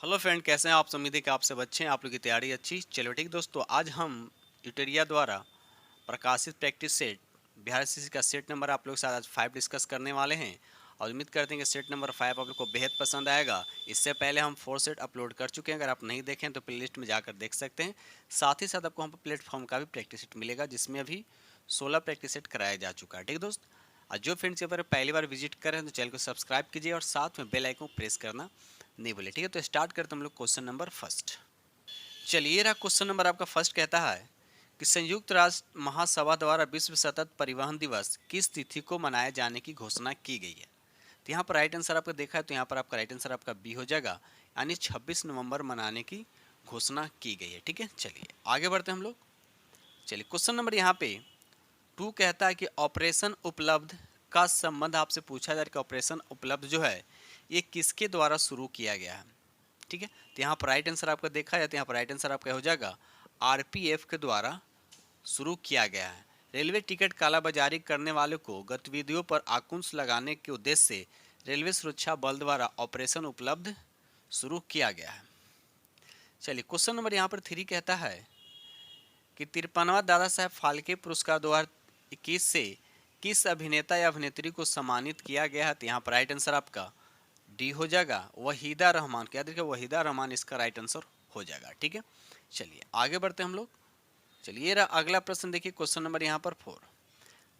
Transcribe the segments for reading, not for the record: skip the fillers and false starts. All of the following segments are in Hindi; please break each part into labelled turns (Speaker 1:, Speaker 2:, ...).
Speaker 1: हेलो फ्रेंड, कैसे हैं आप? उम्मीद है कि आप सब अच्छे हैं, आप लोग की तैयारी अच्छी। चलो ठीक दोस्तों, आज हम यूटेरिया द्वारा प्रकाशित प्रैक्टिस सेट बिहार एसएससी का सेट नंबर आप लोग के साथ आज 5 डिस्कस करने वाले हैं। और उम्मीद करते हैं कि सेट नंबर 5 आप लोग को बेहद पसंद आएगा। इससे पहले हम 4 सेट अपलोड कर चुके हैं, अगर आप नहीं देखें तो प्ले लिस्ट में जाकर देख सकते हैं। साथ ही साथ आपको हम प्लेटफॉर्म का भी प्रैक्टिस सेट मिलेगा, जिसमें अभी 16 प्रैक्टिस सेट कराया जा चुका है। ठीक है दोस्त, और जो फ्रेंड्स यहाँ पर पहली बार विजिट कर रहे हैं तो चैनल को सब्सक्राइब कीजिए और साथ में बेल आइकन प्रेस करना नहीं बोले। ठीक है, तो स्टार्ट करते हम लोग क्वेश्चन नंबर फर्स्ट। चलिए रहा क्वेश्चन नंबर आपका फर्स्ट, कहता है कि संयुक्त राष्ट्र महासभा द्वारा विश्व सतत परिवहन दिवस किस तिथि को मनाए जाने की घोषणा की गई है? तो यहाँ पर राइट आंसर आपका देखा है, तो यहाँ पर आपका राइट आंसर आपका बी हो जाएगा, यानी 26 नवंबर मनाने की घोषणा की गई है। ठीक है, चलिए आगे बढ़ते हैं हम लोग। चलिए क्वेश्चन नंबर यहाँ पे 2 कहता है कि ऑपरेशन उपलब्ध का संबंध आपसे पूछा जा रहा है कि ऑपरेशन उपलब्ध जो है ये किसके द्वारा शुरू किया गया है। ठीक है, तो यहाँ पर राइट आंसर आपका देखा जाए तो यहाँ पर राइट आंसर आपका हो जाएगा आरपीएफ के द्वारा शुरू किया गया है। रेलवे टिकट कालाबाजारी करने वालों को गतिविधियों पर अंकुश लगाने के उद्देश्य से रेलवे सुरक्षा बल द्वारा ऑपरेशन उपलब्ध शुरू किया गया है। चलिए क्वेश्चन नंबर यहाँ पर 3 कहता है कि 53वां दादा साहब फाल्के पुरस्कार 2021 से किस अभिनेता या अभिनेत्री को सम्मानित किया गया है? तो यहाँ पर राइट आंसर आपका डी हो जाएगा, वहीदा रहमान। क्या देखिए, वहीदा रहमान इसका राइट आंसर हो जाएगा। ठीक है, चलिए आगे बढ़ते हैं हम लोग। चलिए रहा अगला प्रश्न, देखिए क्वेश्चन नंबर यहाँ पर 4।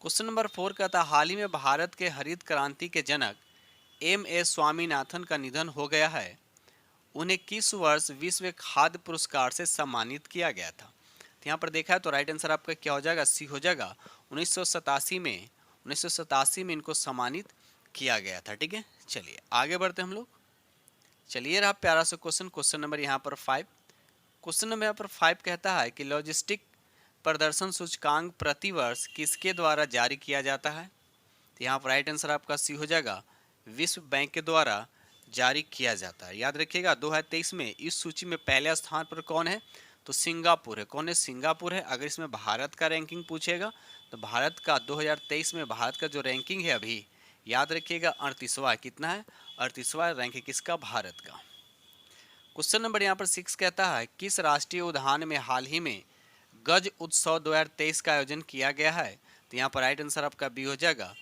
Speaker 1: क्वेश्चन नंबर 4 कहता है हाल ही में भारत के हरित क्रांति के जनक एम स्वामीनाथन का निधन हो गया है। उन्हें किस वर्ष विश्व खाद्य पुरस्कार से सम्मानित किया गया था? तो यहाँ पर देखा है तो राइट आंसर आपका क्या हो जाएगा, सी हो जाएगा। 1987 में इनको सम्मानित किया गया था। ठीक है, चलिए आगे बढ़ते हम लोग। चलिए रहा प्यारा सा क्वेश्चन, क्वेश्चन नंबर यहाँ पर 5। क्वेश्चन नंबर यहाँ पर 5 कहता है कि लॉजिस्टिक प्रदर्शन सूचकांक प्रति वर्ष किसके द्वारा जारी किया जाता है? तो यहाँ पर राइट आंसर आपका सी हो जाएगा, विश्व बैंक के द्वारा जारी किया जाता है। याद रखिएगा 2023 में इस सूची में पहले स्थान पर कौन है? तो सिंगापुर है। कौन है? सिंगापुर है। अगर इसमें भारत का रैंकिंग पूछेगा तो भारत का 2023 में भारत का जो रैंकिंग है अभी, याद रखिएगा 38वां। कितना है? 38वां रैंक है किसका? भारत का। क्वेश्चन नंबर यहाँ पर 6 कहता है किस राष्ट्रीय उद्यान में हाल ही में गज उत्सव 2023 का आयोजन किया गया है? तो यहाँ पर राइट आंसर आपका बी हो जाएगा,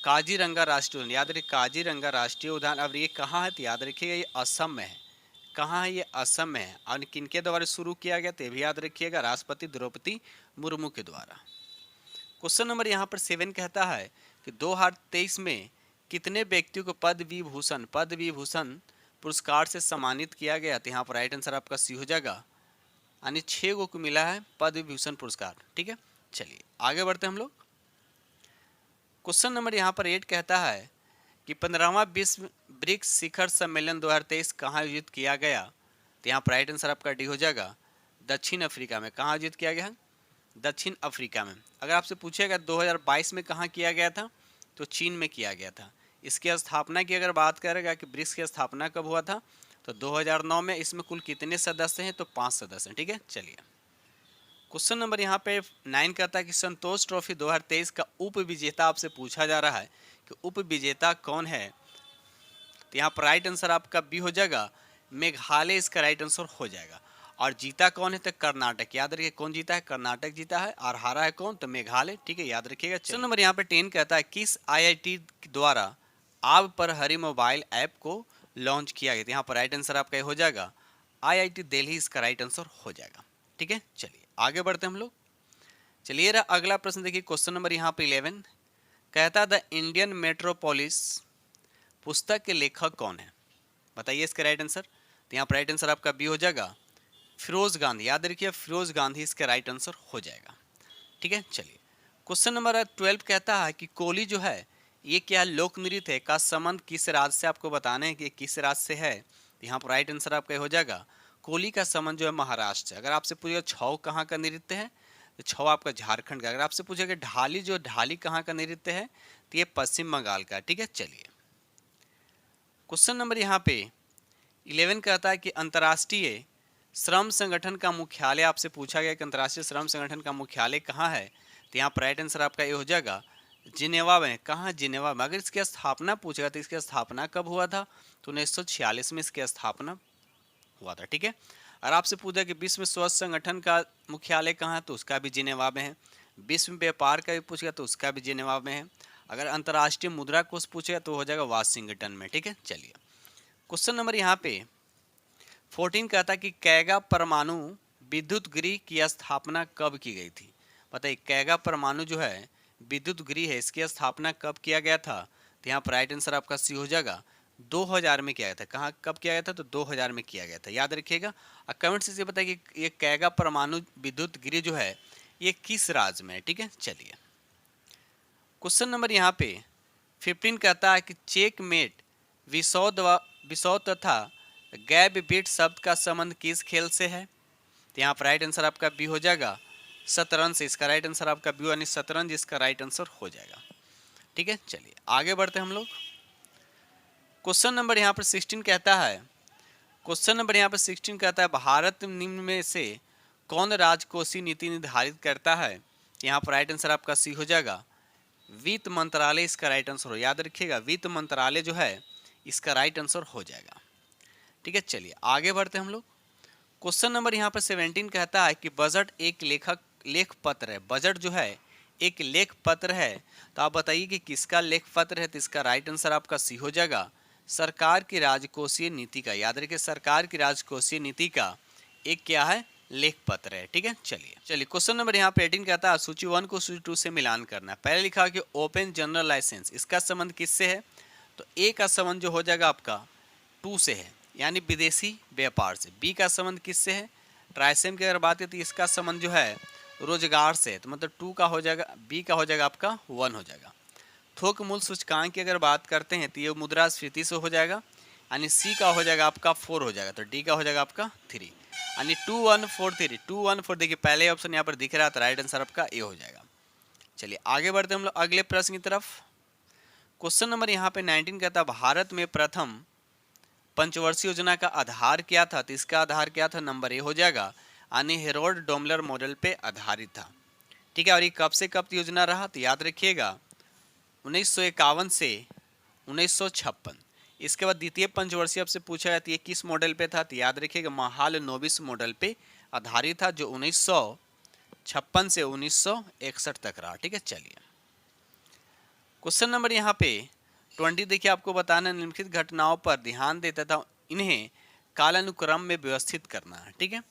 Speaker 1: काजीरंगा राष्ट्रीय उद्यान। याद रखिए काजीरंगा राष्ट्रीय उद्यान। अब ये कहाँ है? तो याद रखिएगा ये असम में है। कहाँ है? ये असम में है। और किनके द्वारा शुरू किया गया तो भी याद रखिएगा, राष्ट्रपति द्रौपदी मुर्मू के द्वारा। क्वेश्चन नंबर यहाँ पर 7 कहता है कि 2023 में कितने व्यक्तियों को पद्म विभूषण पुरस्कार से सम्मानित किया गया? तो यहाँ पर राइट आंसर आपका सी हो जाएगा, यानी 6 को मिला है पद्म विभूषण पुरस्कार। ठीक है, चलिए आगे बढ़ते हैं हम लोग। क्वेश्चन नंबर यहाँ पर 8 कहता है कि 15वां विश्व ब्रिक्स शिखर सम्मेलन 2023 कहाँ आयोजित किया गया? तो यहाँ पर राइट आंसर आपका डी हो जाएगा, दक्षिण अफ्रीका में। कहाँ आयोजित किया गया? दक्षिण अफ्रीका में। अगर आपसे पूछेगा 2022 में कहाँ किया गया था, तो चीन में किया गया था। इसकी स्थापना की अगर बात करेगा कि ब्रिक्स की स्थापना कब हुआ था, तो 2009 में। इसमें कुल कितने सदस्य हैं? तो 5 सदस्य हैं। ठीक है, चलिए क्वेश्चन नंबर यहाँ पे 9 कहता है कि संतोष ट्रॉफी 2023 का उप विजेता आपसे पूछा जा रहा है कि उप विजेता कौन है? तो यहाँ पर राइट आंसर आपका बी हो जाएगा, मेघालय इसका राइट आंसर हो जाएगा। और जीता कौन है? तो कर्नाटक। याद रखिए कौन जीता है? कर्नाटक जीता है। और हारा है कौन? तो मेघालय। ठीक है, याद रखिएगा। क्वेश्चन नंबर यहाँ पे 10 कहता है किस आईआईटी द्वारा आब पर हरी मोबाइल ऐप को लॉन्च किया गया? यहाँ पर राइट आंसर आपका हो जाएगा, आईआईटी दिल्ली इसका राइट आंसर हो जाएगा। ठीक है, चलिए आगे बढ़ते हम लोग। चलिए अगला प्रश्न देखिए, क्वेश्चन नंबर यहाँ पे 11 कहता द इंडियन मेट्रोपोलिस पुस्तक के लेखक कौन है? बताइए इसका राइट आंसर। तो यहाँ पर राइट आंसर आपका बी हो जाएगा, फिरोज गांधी। याद रखिए फिरोज गांधी इसका राइट आंसर हो जाएगा। ठीक है, चलिए क्वेश्चन नंबर 12 कहता है कि कोली जो है ये क्या लोक नृत्य है का संबंध किस राज्य से? आपको बताना है कि किस राज्य से है। तो यहाँ पर राइट आंसर आपका हो जाएगा, कोली का संबंध जो है महाराष्ट्र से। अगर आपसे पूछेगा छऊ कहाँ का नृत्य है, तो छऊ आपका झारखंड का। अगर आपसे पूछेगा ढाली, जो ढाली कहाँ का नृत्य है, तो ये पश्चिम बंगाल का। ठीक है, चलिए क्वेश्चन नंबर यहाँ पे 11 कहता है कि अंतर्राष्ट्रीय श्रम संगठन का मुख्यालय आपसे पूछा गया कि अंतर्राष्ट्रीय श्रम संगठन का मुख्यालय कहाँ है? तो यहाँ पर राइट आंसर आपका ये हो जाएगा, जिनेवा में। कहाँ? जिनेवा में। अगर इसकी स्थापना पूछेगा तो इसकी स्थापना कब हुआ था? तो 1946 में इसकी स्थापना हुआ था। ठीक है, और आपसे पूछा कि विश्व स्वास्थ्य संगठन का मुख्यालय कहाँ है, तो उसका भी जिनेवा में है। विश्व व्यापार का भी पूछेगा तो उसका भी जिनेवा में है। अगर अंतर्राष्ट्रीय मुद्रा कोष पूछेगा तो हो जाएगा वाशिंगटन में। ठीक है, चलिए क्वेश्चन नंबर यहाँ पे 14 कहता है कि कैगा परमाणु विद्युत गृह की स्थापना कब की गई थी। बताइए, कैगा परमाणु जो है विद्युत गृह है, इसकी स्थापना कब किया गया था। तो यहाँ पर राइट आंसर आपका सी हो जाएगा, 2000 में किया गया था। कहाँ कब किया गया था, तो 2000 में किया गया था, याद रखिएगा। और कमेंट से बताइए कि ये कैगा परमाणु विद्युत गृह जो है ये किस राज्य में है। ठीक है, चलिए क्वेश्चन नंबर यहाँ पे 15 कहता है कि चेकमेट विसौ तथा गैब बीट शब्द का संबंध किस खेल से है। तो यहाँ पर राइट आंसर आपका बी हो जाएगा, शतरंज से। इसका राइट आंसर आपका बी यानी शतरंज इसका राइट आंसर हो जाएगा। ठीक है, चलिए आगे बढ़ते हैं हम लोग। क्वेश्चन नंबर यहाँ पर 16 कहता है, भारत निम्न में से कौन राजकोषीय नीति निर्धारित करता है। यहाँ पर राइट आंसर आपका सी हो जाएगा, वित्त मंत्रालय इसका राइट आंसर हो। याद रखिएगा, वित्त मंत्रालय जो है इसका राइट आंसर हो जाएगा। ठीक है, चलिए आगे बढ़ते हैं हम लोग। क्वेश्चन नंबर यहाँ पर 17 कहता है कि बजट एक लेख पत्र है। बजट जो है एक लेख पत्र है, तो आप बताइए कि किसका लेख पत्र है। तो इसका राइट आंसर आपका सी हो जाएगा, सरकार की राजकोषीय नीति का। याद रखिए, सरकार की राजकोषीय नीति का एक क्या है, लेख पत्र है। ठीक है, चलिए क्वेश्चन नंबर यहाँ पे 18 कहता है सूची 1 को सूची 2 से मिलान करना है। पहले लिखा कि ओपन जनरल लाइसेंस, इसका संबंध किससे है। तो ए का संबंध जो हो जाएगा आपका 2 से है, यानी विदेशी व्यापार से। बी का संबंध किससे है, ट्राइसेम की अगर बात करें तो इसका संबंध जो है रोजगार से, तो मतलब 2 का हो जाएगा, बी का हो जाएगा आपका 1 हो जाएगा। थोक मूल सूचकांक की अगर बात करते हैं तो ये मुद्रास्फीति से हो जाएगा, यानी सी का हो जाएगा आपका 4 हो जाएगा। तो डी का हो जाएगा आपका 3, यानी 2143 214। देखिए पहले ऑप्शन यहाँ पर दिख रहा था, राइट आंसर आपका ए हो जाएगा। चलिए आगे बढ़ते हम लोग अगले प्रश्न की तरफ। क्वेश्चन नंबर यहाँ पे 19 कहता भारत में प्रथम पंचवर्षीय योजना का आधार क्या था। तो इसका आधार क्या था, नंबर ए हो जाएगा, यानी हेरोल्ड डोमलर मॉडल पे आधारित था। ठीक है, और ये कब से कब योजना रहा, तो याद रखिएगा 1951 से 1956। इसके बाद द्वितीय पंचवर्षीय आपसे पूछा जाता है किस मॉडल पे था, तो याद रखिएगा महालनोबिस मॉडल पे आधारित था, जो 1956 से 1961 तक रहा। ठीक है, चलिए क्वेश्चन नंबर यहाँ पे 20 देखिए, आपको बताना निम्नलिखित घटनाओं पर ध्यान देता था, इन्हें कालानुक्रम में व्यवस्थित करना है। ठीक है,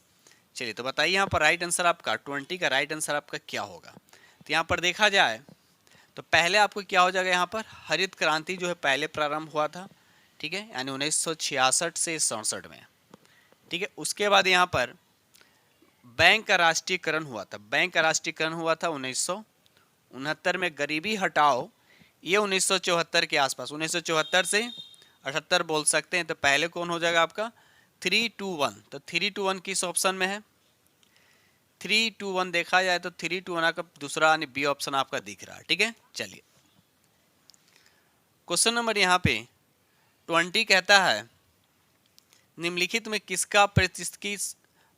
Speaker 1: चलिए तो बताइए यहाँ पर राइट आंसर आपका 20 का राइट आंसर आपका क्या होगा। तो यहाँ पर देखा जाए तो पहले आपको क्या हो जाएगा, यहाँ पर हरित क्रांति जो है पहले प्रारंभ हुआ था। ठीक है, यानी 1966 से 67 में। ठीक है, उसके बाद यहाँ पर बैंक का राष्ट्रीयकरण हुआ था। बैंक का राष्ट्रीयकरण हुआ था 1969 में। गरीबी हटाओ ये 1974 के आसपास, 1974 से 78 बोल सकते हैं। तो पहले कौन हो जाएगा आपका 321। तो 321 किस ऑप्शन में है, 321 देखा जाए तो 321 आपका दूसरा यानी बी ऑप्शन आपका दिख रहा है। ठीक है, चलिए क्वेश्चन नंबर यहाँ पे 20 कहता है निम्नलिखित में किसका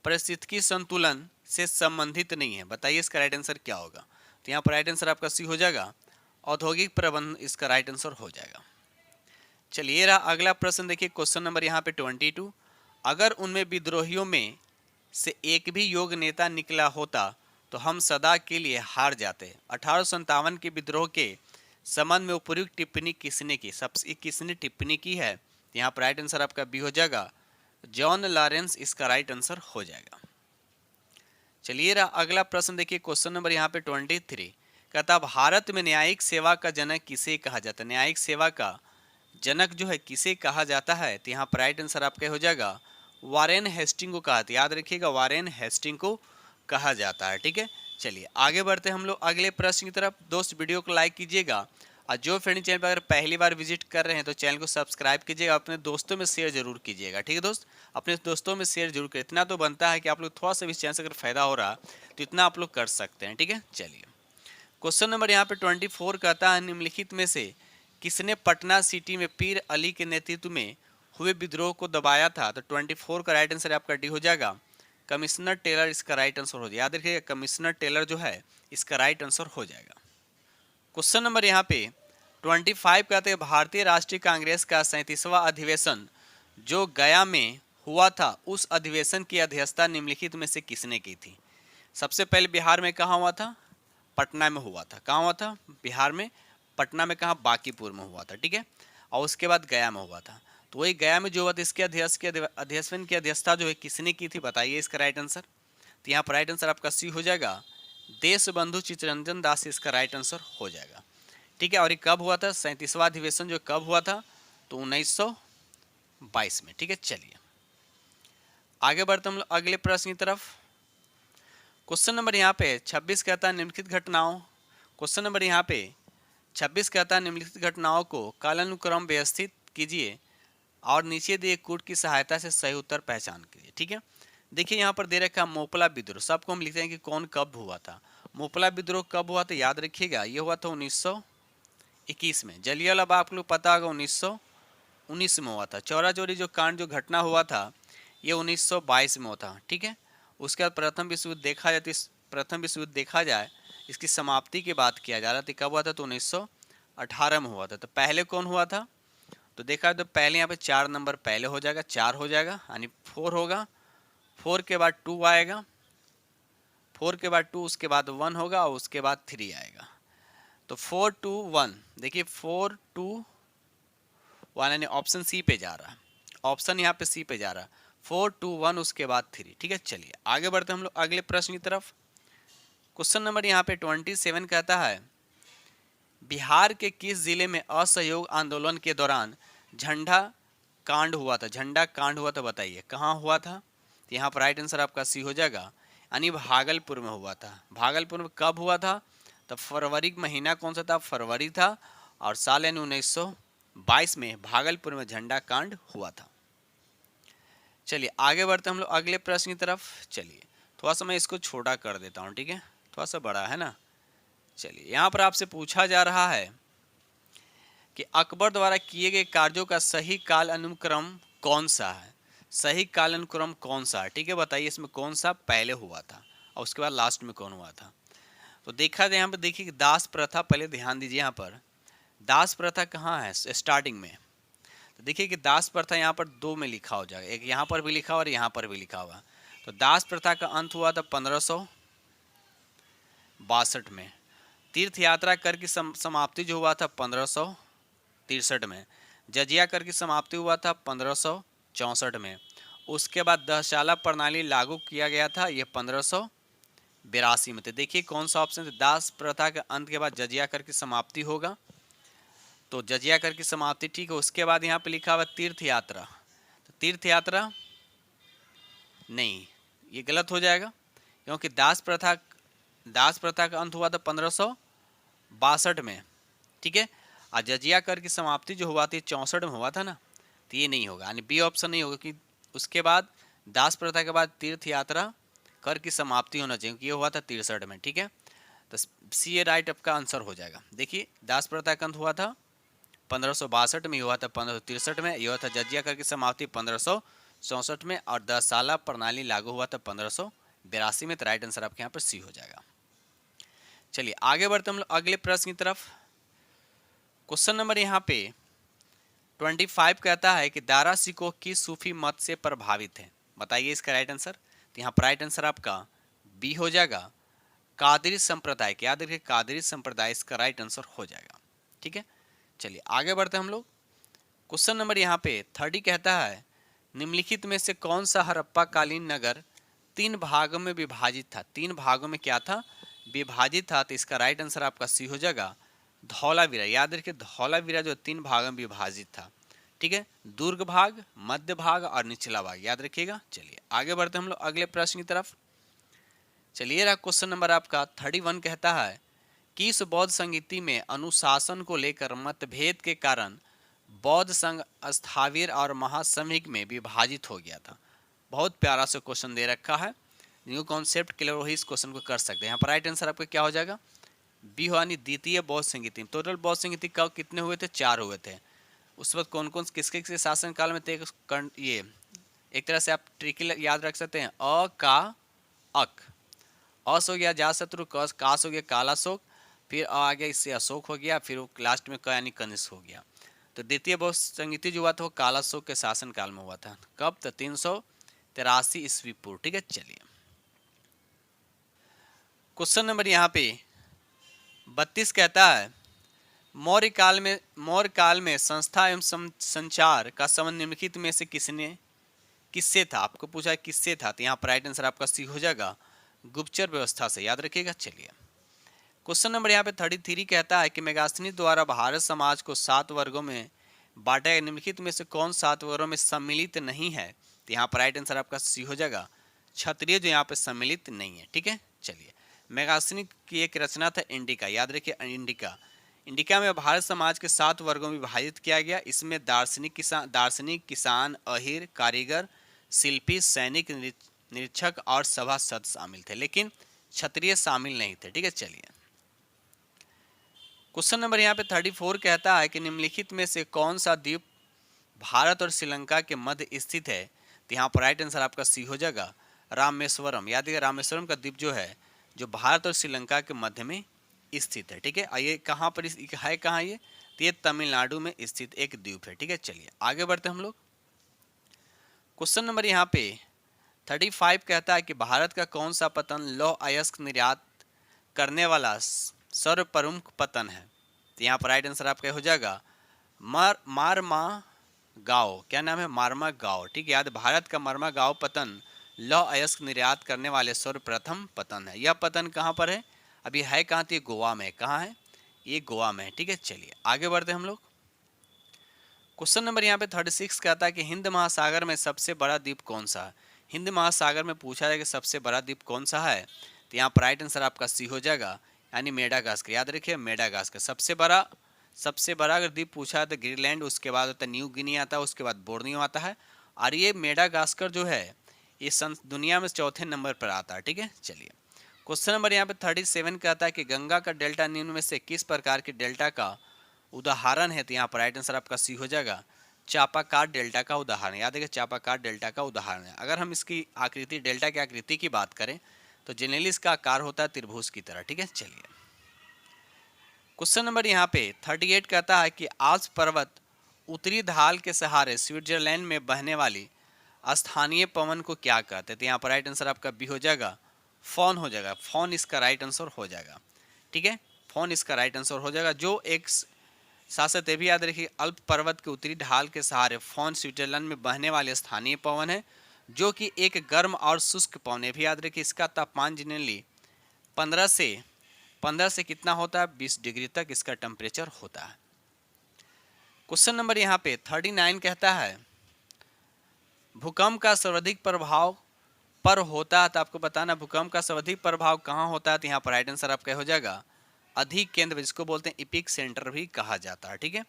Speaker 1: पारिस्थितिकी संतुलन से संबंधित नहीं है। बताइए इसका राइट आंसर क्या होगा। तो यहाँ पर राइट आंसर आपका सी हो जाएगा, औद्योगिक प्रबंधन इसका राइट आंसर हो जाएगा। चलिए रहा अगला प्रश्न, देखिए क्वेश्चन नंबर यहाँ पे 22। अगर उनमें विद्रोहियों में से एक भी योग्य नेता निकला होता तो हम सदा के लिए हार जाते। 1857 के विद्रोह के संबंध में उपयुक्त टिप्पणी किसने की, सबसे किसने टिप्पणी की है। यहाँ पर राइट आंसर आपका बी हो जाएगा, जॉन लॉरेंस इसका राइट आंसर हो जाएगा। चलिए रहा अगला प्रश्न, देखिए क्वेश्चन नंबर यहाँ पे 23 कहता भारत में न्यायिक सेवा का जनक किसे कहा जाता है। न्यायिक सेवा का जनक जो है किसे कहा जाता है। तो यहाँ पर राइट आंसर आपका हो जाएगा वारेन हेस्टिंग को कहा। याद रखिएगा वारेन हेस्टिंग को कहा जाता है। ठीक है, चलिए आगे बढ़ते हैं हम लोग अगले प्रश्न की तरफ। दोस्त वीडियो को लाइक कीजिएगा, और जो फ्रेंड चैनल पर अगर पहली बार विजिट कर रहे हैं तो चैनल को सब्सक्राइब कीजिएगा, अपने दोस्तों में शेयर जरूर कीजिएगा। ठीक है दोस्त, अपने दोस्तों में शेयर जरूर करें। इतना तो बनता है कि आप लोग थोड़ा सा भी चैनल से अगर फायदा हो रहा तो इतना आप लोग कर सकते हैं। ठीक है, चलिए क्वेश्चन नंबर यहाँ पे 24 कहता है निम्नलिखित में से किसने पटना सिटी में पीर अली के नेतृत्व में हुए विद्रोह को दबाया था। तो 24 का राइट आंसर आपका डी हो जाएगा, कमिश्नर टेलर इसका राइट आंसर हो जाएगा। याद रखिएगा कमिश्नर टेलर जो है इसका राइट आंसर हो जाएगा। क्वेश्चन नंबर यहाँ पे 25 कहते हैं भारतीय राष्ट्रीय कांग्रेस का 37वां अधिवेशन जो गया में हुआ था उस अधिवेशन की अध्यक्षता निम्नलिखित में से किसने की थी? सबसे पहले बिहार में कहाँ हुआ था? पटना में हुआ था। कहाँ हुआ था? बिहार में पटना में। कहाँ? बांकीपुर में हुआ था। ठीक है। और उसके बाद गया में हुआ था। तो वही गया में जो हुआ था, इसके अध्यक्षता की अध्यक्षता जो है किसने की थी, बताइए इसका राइट आंसर। तो यहाँ पर राइट आंसर आपका सी हो जाएगा, देशबंधु चित्तरंजन दास इसका राइट आंसर हो जाएगा। ठीक है। और ये कब हुआ था? 37वां अधिवेशन जो कब हुआ था? तो 1922 में। ठीक है। चलिए आगे बढ़ते हम लोग अगले प्रश्न की तरफ। क्वेश्चन नंबर यहाँ पे 26 कहता है निम्नलिखित घटनाओं, क्वेश्चन नंबर यहाँ पे 26 कहता है निम्नलिखित घटनाओं को कालानुक्रम व्यवस्थित कीजिए और नीचे दिए कूट की सहायता से सही उत्तर पहचान कीजिए। ठीक है। देखिए यहाँ पर दे रखा है मोपला विद्रोह। सबको हम लिखते हैं कि कौन कब हुआ था। मोपला विद्रोह कब हुआ था? याद रखिएगा, ये हुआ था 1921 में। जलियांवाला बाग आप लोग पता होगा 1919 में हुआ था। चौरा चौरी जो कांड जो घटना हुआ था ये 1922 में हुआ था। ठीक है। उसके बाद प्रथम विश्व युद्ध देखा जाए तो प्रथम विश्व युद्ध देखा जाए इसकी समाप्ति की बात किया जा रहा था, कब हुआ था? तो 1918 में हुआ था। तो पहले कौन हुआ था? तो देखा तो पहले यहाँ पे 4 नंबर पहले हो जाएगा, 4 हो जाएगा यानी 4 होगा। 4 के बाद 2 आएगा, 4 के बाद 2, उसके बाद 1 होगा और उसके बाद 3 आएगा। तो 4 2 1, देखिए 4 2 1 यानी ऑप्शन सी पे जा रहा है। ऑप्शन यहाँ पे सी पे जा रहा है। 4 2 1 उसके बाद 3। ठीक है। चलिए आगे बढ़ते हम लोग अगले प्रश्न की तरफ। क्वेश्चन नंबर यहाँ पे 27 कहता है बिहार के किस जिले में असहयोग आंदोलन के दौरान झंडा कांड हुआ था? झंडा कांड हुआ था, बताइए कहाँ हुआ था? तो यहाँ पर राइट आंसर आपका सी हो जाएगा, यानी भागलपुर में हुआ था। भागलपुर में कब हुआ था? तो फरवरी का महीना कौन सा था? फरवरी था। और साल यानी 1922 में भागलपुर में झंडा कांड हुआ था। चलिए आगे बढ़ते हम लोग अगले प्रश्न की तरफ। चलिए थोड़ा सा मैं इसको छोटा कर देता हूँ। ठीक है। थोड़ा सा बड़ा है ना। चलिए यहाँ पर आपसे पूछा जा रहा है कि अकबर द्वारा किए गए कार्यों का सही काल अनुक्रम कौन सा है? सही काल अनुक्रम कौन सा है? ठीक है। बताइए इसमें कौन सा पहले हुआ था और उसके बाद लास्ट में कौन हुआ था? तो देखा जाए यहाँ पर, देखिए दास प्रथा, पहले ध्यान दीजिए यहाँ पर दास प्रथा कहाँ है? स्टार्टिंग में। तो देखिए कि दास प्रथा यहाँ पर 2 में लिखा हो जाएगा, एक यहाँ पर भी लिखा हुआ और यहाँ पर भी लिखा हुआ। तो दास प्रथा का अंत हुआ था 1562 में। तीर्थ यात्रा कर की समाप्ति जो हुआ था 1563 में। जजिया कर की समाप्ति हुआ था 1564 में। उसके बाद दहशाला प्रणाली लागू किया गया था, ये 1582 में। तो देखिए कौन सा ऑप्शन है? दास प्रथा के अंत के बाद जजिया कर की समाप्ति होगा, तो जजिया कर की समाप्ति ठीक है। उसके बाद यहाँ पे लिखा हुआ तीर्थ यात्रा, तो तीर्थ यात्रा नहीं, ये गलत हो जाएगा क्योंकि दास प्रथा का अंत हुआ था 1562 में। ठीक है। और जजिया कर की समाप्ति जो हुआ थी 64 में हुआ था ना, तो ये नहीं होगा, यानी बी ऑप्शन नहीं होगा कि उसके बाद दास प्रथा के बाद तीर्थ यात्रा कर की समाप्ति होना चाहिए क्योंकि ये हुआ था 63 में। ठीक है। तो सी ए राइट आपका आंसर हो जाएगा। देखिए दास प्रथा का अंत हुआ था 1562 में, हुआ था 1563 में, यह हुआ था जजिया कर की समाप्ति 1564 में, और दहसाला प्रणाली लागू हुआ था 1582 में। तो राइट आंसर आपके यहाँ पर सी हो जाएगा। चलिए आगे बढ़ते हम लोग अगले प्रश्न की तरफ। क्वेश्चन नंबर यहाँ पे 25 कहता है कि दारा सिकोह की सूफी मत से प्रभावित है, बताइए इसका राइट आंसर। तो यहाँ पर राइट आंसर आपका बी हो जाएगा, कादरी संप्रदाय। याद रखिए कादरी संप्रदाय इसका राइट आंसर हो जाएगा। ठीक है। चलिए आगे बढ़ते हम लोग। क्वेश्चन नंबर यहाँ पे 30 कहता है निम्नलिखित में से कौन सा हड़प्पा कालीन नगर 3 भागों में विभाजित था? 3 भागों में क्या था? विभाजित था। तो इसका राइट आंसर आपका सी हो जाएगा, धौलावीरा। याद रखिए धौलावीरा जो 3 भागों में विभाजित था। ठीक है। दुर्ग भाग, मध्य भाग और निचला भाग, याद रखिएगा। चलिए आगे बढ़ते हम लोग अगले प्रश्न की तरफ। चलिए रहा क्वेश्चन नंबर आपका 31 कहता है कि इस बौद्ध संगीति में अनुशासन को लेकर मतभेद के कारण बौद्ध संघ स्थावीर और महासमयिक में विभाजित हो गया था। बहुत प्यारा सा क्वेश्चन दे रखा है, न्यू कॉन्सेप्ट क्लियर हो ही इस क्वेश्चन को कर सकते हैं। यहाँ पर राइट आंसर आपका क्या हो जाएगा? बी हो, यानी द्वितीय बौद्ध संगीति। टोटल बौद्ध संगीति कब कितने हुए थे? 4 हुए थे। उस वक्त कौन कौन किसके किसके शासन काल में थे? ये एक तरह से आप ट्रिकी याद रख सकते हैं, अ का अक, अस हो गया जातशत्रु, कास हो गया कालाशोक, फिर आ गया इससे अशोक हो गया, फिर लास्ट में क यानी कनिष्क हो गया। तो द्वितीय बहुसंगीति जो हुआ था वो काला अशोक के शासनकाल में हुआ था। कब? तो 383 ईस्वी पूर्व। ठीक है, चलिए क्वेश्चन नंबर यहाँ पे 32 कहता है मौर्य काल में संस्था एवं संचार का संबंध निम्नलिखित में से किससे था? आपको पूछा है किससे था, तो यहाँ पर राइट आंसर आपका सी हो जाएगा, गुप्तचर व्यवस्था से। याद रखिएगा। चलिए क्वेश्चन नंबर यहाँ पे 33 कहता है कि मेगास्थनीज द्वारा भारत समाज को 7 वर्गों में बांटा गया, निम्नलिखित में से कौन 7 वर्गों में सम्मिलित नहीं है? तो यहाँ पर राइट आंसर आपका सी हो जाएगा, क्षत्रिय जो यहाँ पे सम्मिलित नहीं है। ठीक है, चलिए मेगास्थनी की एक रचना था इंडिका। याद रखिए इंडिका में भारत समाज के 7 वर्गों में विभाजित किया गया। इसमें दार्शनिक, किसान, अहीर, कारीगर, शिल्पी, सैनिक, निरीक्षक और सभासद शामिल थे, लेकिन क्षत्रिय शामिल नहीं थे। ठीक है, चलिए क्वेश्चन नंबर यहाँ पे 34 कहता है कि निम्नलिखित में से कौन सा द्वीप भारत और श्रीलंका के मध्य स्थित है? तो यहाँ पर राइट आंसर आपका सी हो जाएगा, रामेश्वरम। याद रखिए रामेश्वरम का द्वीप जो है जो भारत और श्रीलंका के मध्य में स्थित है। ठीक है, ये कहाँ पर है, कहाँ ये? तो ये तमिलनाडु में स्थित एक द्वीप है। ठीक है, चलिए आगे बढ़ते हम लोग। क्वेश्चन नंबर यहाँ पे 35 कहता है कि भारत का कौन सा पतन लौह अयस्क निर्यात करने वाला सर्वप्रमुख पतन है? तो यहाँ पर राइट आंसर आपका हो जाएगा मारमा गांव। क्या नाम है? मारमा गांव। ठीक है, याद, भारत का मारमा गांव पतन लौह अयस्क निर्यात करने वाले सर्वप्रथम पतन है। यह पतन कहाँ पर है? अभी है कहाँ? तो ये गोवा में। कहाँ है? ये गोवा में है। ठीक है, चलिए आगे बढ़ते हम लोग। क्वेश्चन नंबर यहाँ पे 36 कहता है कि हिंद महासागर में सबसे बड़ा द्वीप कौन सा है? हिंद महासागर में पूछा जाए कि सबसे बड़ा द्वीप कौन सा है, तो यहाँ पर राइट आंसर आपका सी हो जाएगा, यानी मेडागास्कर। याद रखिए मेडागास्कर सबसे बड़ा अगर द्वीप पूछा है तो ग्रीनलैंड, उसके बाद होता है न्यू गिनी आता है, उसके बाद बोर्नियो आता है, और ये मेडागास्कर जो है ये दुनिया में चौथे नंबर पर आता है। ठीक है, चलिए क्वेश्चन नंबर यहाँ पे 37 कहता है कि गंगा का डेल्टा निम्न में से किस प्रकार के डेल्टा का उदाहरण है? तो यहाँ पर राइट आंसर आपका सी हो जाएगा, चापाकार डेल्टा का उदाहरण। याद है चापाकार डेल्टा का उदाहरण है। अगर हम इसकी आकृति, डेल्टा की आकृति की बात करें तो जनरली इसका आकार होता है त्रिभुज की तरह। ठीक है, चलिए क्वेश्चन नंबर यहाँ पे 38 कहता है कि आल्प्स पर्वत उत्तरी ढाल के सहारे स्विट्जरलैंड में बहने वाली स्थानीय पवन को क्या कहते हैं? तो यहाँ पर राइट आंसर आपका बी हो जाएगा, फॉन हो जाएगा। फॉन इसका राइट आंसर हो जाएगा। ठीक है, फॉन इसका राइट आंसर हो जाएगा। जो एक साथ ये भी याद रखिए, अल्प पर्वत के उत्तरी ढाल के सहारे फॉन स्विट्जरलैंड में बहने वाले स्थानीय पवन है, जो कि एक गर्म और शुष्क पवन है। भी याद रखिए इसका तापमान जनरली 15 से कितना होता है? 20 डिग्री तक इसका टेम्परेचर होता है। क्वेश्चन नंबर यहाँ पे 39 कहता है भूकंप का सर्वाधिक प्रभाव पर होता है, तो आपको बताना भूकंप का सर्वाधिक प्रभाव कहाँ होता है? तो यहाँ पर राइट आंसर आपका हो जाएगा अधिक केंद्र, जिसको बोलते हैं इपिक सेंटर भी कहा जाता है। ठीक है,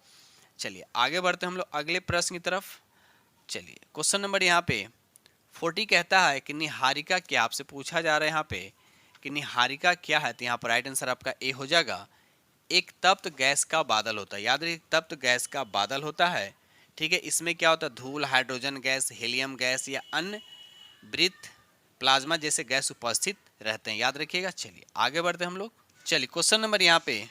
Speaker 1: चलिए आगे बढ़ते हैं हम लोग अगले प्रश्न की तरफ। चलिए क्वेश्चन नंबर यहाँ पे 40 कहता है कि निहारिका क्या? आपसे पूछा जा रहा है यहाँ पे कि निहारिका क्या है? तो यहाँ पर राइट आंसर आपका ए हो जाएगा, एक तप्त गैस का बादल होता है। याद रखिए तप्त गैस का बादल होता है। ठीक है, इसमें क्या होता है? धूल, हाइड्रोजन गैस, हीलियम गैस या अन्य वृत्त, प्लाज्मा जैसे गैस उपस्थित रहते हैं। याद रखिएगा। चलिए आगे बढ़ते हैं हम लोग। चलिए क्वेश्चन नंबर यहाँ पे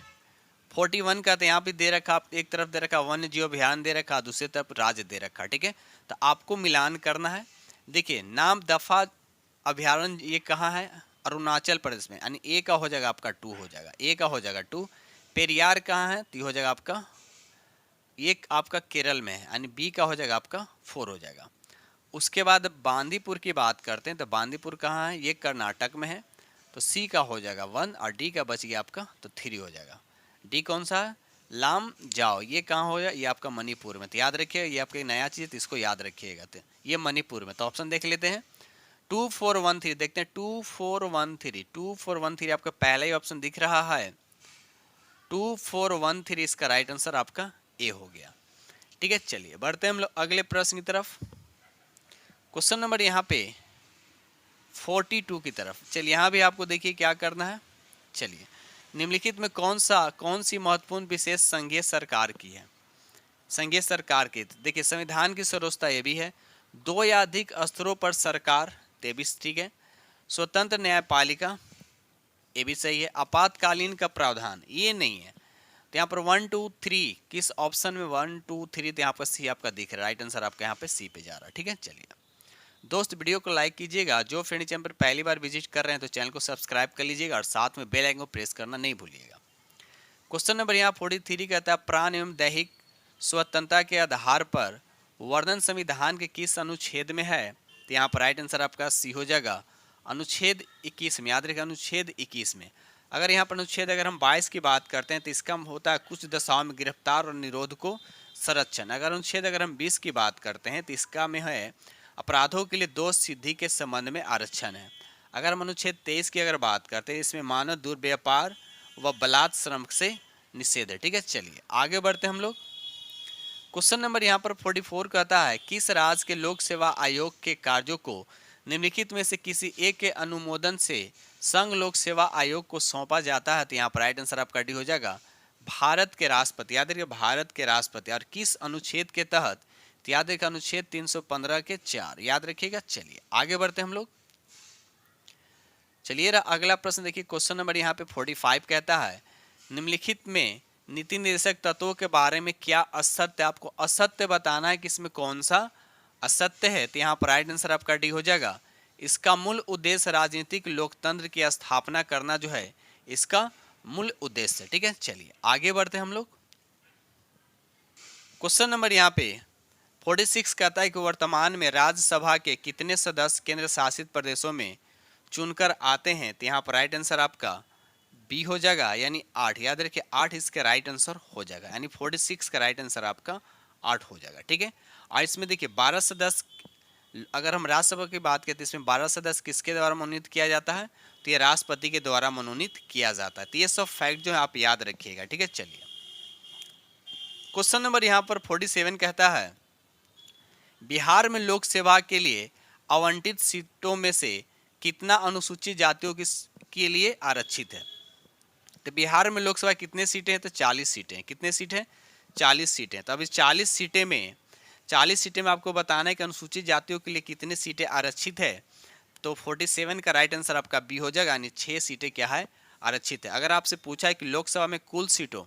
Speaker 1: 41 का, तो यहाँ पे दे रखा, एक तरफ दे रखा वन्य जीव अभियान दे रखा, दूसरी तरफ राज्य दे रखा। ठीक है, तो आपको मिलान करना है। देखिए नाम दफा अभ्यारण्य ये कहाँ है? अरुणाचल प्रदेश में, यानी ए का हो जाएगा आपका 2 हो जाएगा, ए का हो जाएगा 2। पेरियार कहाँ है? तो हो जाएगा आपका, ये आपका केरल में है, यानी बी का हो जाएगा आपका 4 हो जाएगा। उसके बाद बांदीपुर की बात करते हैं, तो बांदीपुर कहाँ है? ये कर्नाटक में है, तो सी का हो जाएगा 1, और डी का बच गया आपका तो 3 हो जाएगा। डी कौन सा है? लाम जाओ, ये कहाँ हो जाए? ये आपका मणिपुर में। तो याद रखिए ये आपकी नया चीज़, तो इसको याद रखिएगा, तो ये मणिपुर में। तो ऑप्शन देख लेते हैं 2413, देखते हैं 2413 आपका पहला ही ऑप्शन दिख रहा है, 2413 इसका राइट आंसर आपका ए हो गया। ठीक है, चलिए बढ़ते हैं हम लोग अगले प्रश्न की तरफ। क्वेश्चन नंबर यहाँ पे 42 की तरफ। चलिए यहाँ भी आपको देखिए क्या करना है। चलिए निम्नलिखित में कौन सी महत्वपूर्ण विशेष संघीय सरकार की है? संघीय सरकार की देखिए संविधान की सर्वोच्चता ये भी है, 2 या अधिक स्तरों पर सरकार, ये भी ठीक है। स्वतंत्र न्यायपालिका, ये भी सही है। आपातकालीन का प्रावधान, ये नहीं है। तो यहाँ पर 1 2 3 किस ऑप्शन में 1 2 3, तो यहाँ पर सी आपका दिख रहा है, राइट आंसर आपका यहाँ पे सी पे जा रहा है। ठीक है, चलिए दोस्त वीडियो को लाइक कीजिएगा, जो फ्रेंड चैनल पर पहली बार विजिट कर रहे हैं तो चैनल को सब्सक्राइब कर लीजिएगा और साथ में बेल आइकन को प्रेस करना नहीं भूलिएगा। क्वेश्चन नंबर यहाँ 43 कहता है प्राण एवं दैहिक स्वतंत्रता के आधार पर वर्णन संविधान के किस अनुच्छेद में है, तो यहाँ पर राइट आंसर आपका सी हो जाएगा अनुच्छेद 21 में। याद रखिए अनुच्छेद 21 में। अगर यहाँ पर अनुच्छेद अगर हम 22 की बात करते हैं तो इसका होता है कुछ दशाओं में गिरफ्तार और निरोध को संरक्षण। अगर अनुच्छेद अगर हम 20 की बात करते हैं तो इसका में है अपराधों के लिए दोष सिद्धि के संबंध में आरक्षण है। अगर हम अनुच्छेद 23 की अगर बात करते हैं इसमें मानव दुर्व्यापार व बलात् श्रम से निषेध है। ठीक है, चलिए आगे बढ़ते हैं हम लोग। क्वेश्चन नंबर यहाँ पर 44 कहता है किस राज्य के लोक सेवा आयोग के कार्यों को निम्नलिखित में से किसी एक के अनुमोदन से संघ लोक सेवा आयोग को सौंपा जाता है, तो यहाँ पर राइट आंसर आपका डी हो जाएगा भारत के राष्ट्रपति। याद रखिए भारत के राष्ट्रपति। और किस अनुच्छेद के तहत, तो याद रखिए अनुच्छेद 315 के 4, याद रखिएगा। चलिए आगे बढ़ते हम लोग। चलिए अगला प्रश्न देखिए, क्वेश्चन नंबर यहाँ पे 45 कहता है निम्नलिखित में नीति निर्देशक तत्वों के बारे में क्या असत्य, आपको असत्य बताना है कि इसमें कौन सा असत्य है, तो यहाँ पर राइट आंसर आपका डी हो जाएगा इसका मूल उद्देश्य राजनीतिक लोकतंत्र की स्थापना करना जो है इसका मूल उद्देश्य है। ठीक है, चलिए आगे बढ़ते हम लोग। क्वेश्चन नंबर यहाँ पे 46 कहता है कि वर्तमान में राज्यसभा के कितने सदस्य केंद्र शासित प्रदेशों में चुनकर आते हैं, तो यहाँ पर राइट आंसर आपका बी हो जाएगा यानी 8। याद रखिए 8 इसका राइट आंसर हो जाएगा, यानी 46 का राइट आंसर आपका 8 हो जाएगा। ठीक है, और इसमें देखिए 12 सदस्य, अगर हम राज्यसभा की बात करते हैं इसमें 12 सदस्य किसके द्वारा मनोनीत किया जाता है, तो ये राष्ट्रपति के द्वारा मनोनीत किया जाता है। तो ये सब फैक्ट जो है आप याद रखिएगा। ठीक है, चलिए क्वेश्चन नंबर यहाँ पर 47 कहता है बिहार में लोक सेवा के लिए आवंटित सीटों में से कितना अनुसूचित जातियों के लिए आरक्षित है। तो बिहार में लोकसभा कितने सीटें हैं, तो 40 सीटें हैं। कितने सीटें हैं, 40 सीटें। तो अब इस 40 सीटें में आपको बताना है कि अनुसूचित जातियों के लिए कितनी सीटें आरक्षित है, तो 47 का राइट आंसर आपका बी हो जाएगा, यानी 6 सीटें क्या है आरक्षित है। अगर आपसे पूछा है कि लोकसभा में कुल सीटों,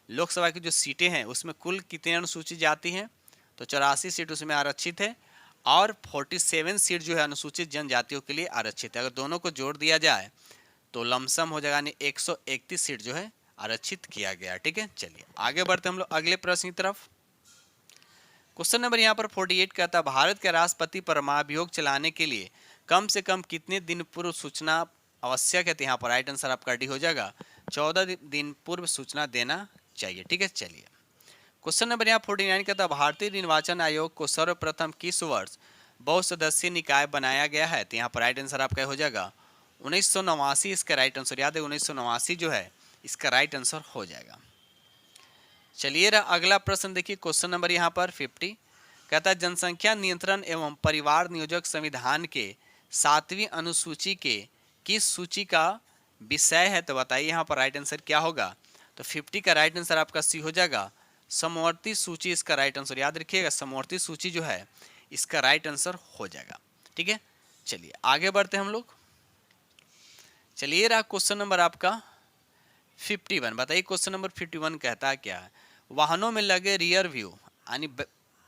Speaker 1: लोकसभा की जो सीटें हैं उसमें कुल कितने अनुसूचित जाति हैं, तो 84 सीट उसमें आरक्षित है और 47 सीट जो है अनुसूचित जनजातियों के लिए आरक्षित है। अगर दोनों को जोड़ दिया जाए तो लमसम हो जाएगा, यानी 131 सीट जो है आरक्षित किया गया। ठीक है, चलिए आगे बढ़ते हम लोग अगले प्रश्न की तरफ। क्वेश्चन नंबर यहाँ पर 48 कहता है भारत के राष्ट्रपति पर महाभियोग चलाने के लिए कम से कम कितने दिन पूर्व सूचना आवश्यक है, तो यहाँ पर राइट आंसर आपका डी हो जाएगा 14 दिन पूर्व सूचना देना चाहिए। ठीक है, चलिए क्वेश्चन नंबर यहाँ 49 कहता है भारतीय निर्वाचन आयोग को सर्वप्रथम किस वर्ष बहुसदस्यीय निकाय बनाया गया है, तो यहाँ पर राइट आंसर आपका हो जाएगा 1989 इसका राइट आंसर। याद है 1989 जो है इसका राइट आंसर हो जाएगा। चलिए अगला प्रश्न देखिए, क्वेश्चन नंबर यहाँ पर 50 कहता है जनसंख्या नियंत्रण एवं परिवार नियोजक संविधान के 7वीं अनुसूची के किस सूची का विषय है, तो बताइए यहाँ पर राइट आंसर क्या होगा। तो 50 का राइट आंसर आपका सी हो जाएगा समवर्ती सूची इसका राइट आंसर। याद रखिएगा समवर्ती सूची जो है इसका राइट आंसर हो जाएगा। ठीक है, चलिए आगे बढ़ते हम लोग। चलिए रहा क्वेश्चन नंबर आपका 51। बताइए क्वेश्चन नंबर 51 कहता है क्या है वाहनों में लगे रियर व्यू यानी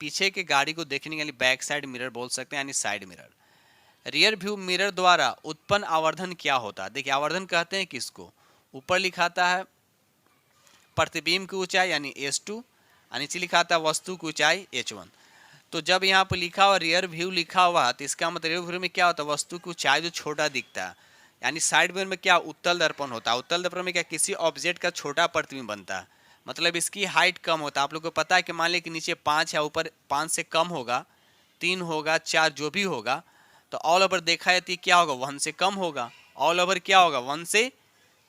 Speaker 1: पीछे के गाड़ी को देखने के लिए बैक साइड मिरर बोल सकते हैं, यानी side mirror. Rear view mirror द्वारा उत्पन्न आवर्धन क्या होता है। देखिए आवर्धन कहते हैं किसको, ऊपर लिखाता है प्रतिबिंब की ऊंचाई यानी h2 और नीचे लिखाता है वस्तु की ऊंचाई h1। तो जब यहाँ पर लिखा हुआ रियर व्यू लिखा हुआ तो इसका मतलब रियर व्यू में क्या होता है वस्तु की ऊंचाई जो छोटा दिखता है, यानी साइड मिरर में क्या उत्तल दर्पण होता है। उत्तल दर्पण में क्या किसी ऑब्जेक्ट का छोटा प्रतिबिंब बनता है, मतलब इसकी हाइट कम होता है। आप लोग को पता है कि मान लीजिए कि नीचे 5 है ऊपर 5 से कम होगा, 3 होगा, 4 जो भी होगा, तो ऑल ओवर देखा जाती क्या होगा 1 से कम होगा, ऑल ओवर क्या होगा 1 से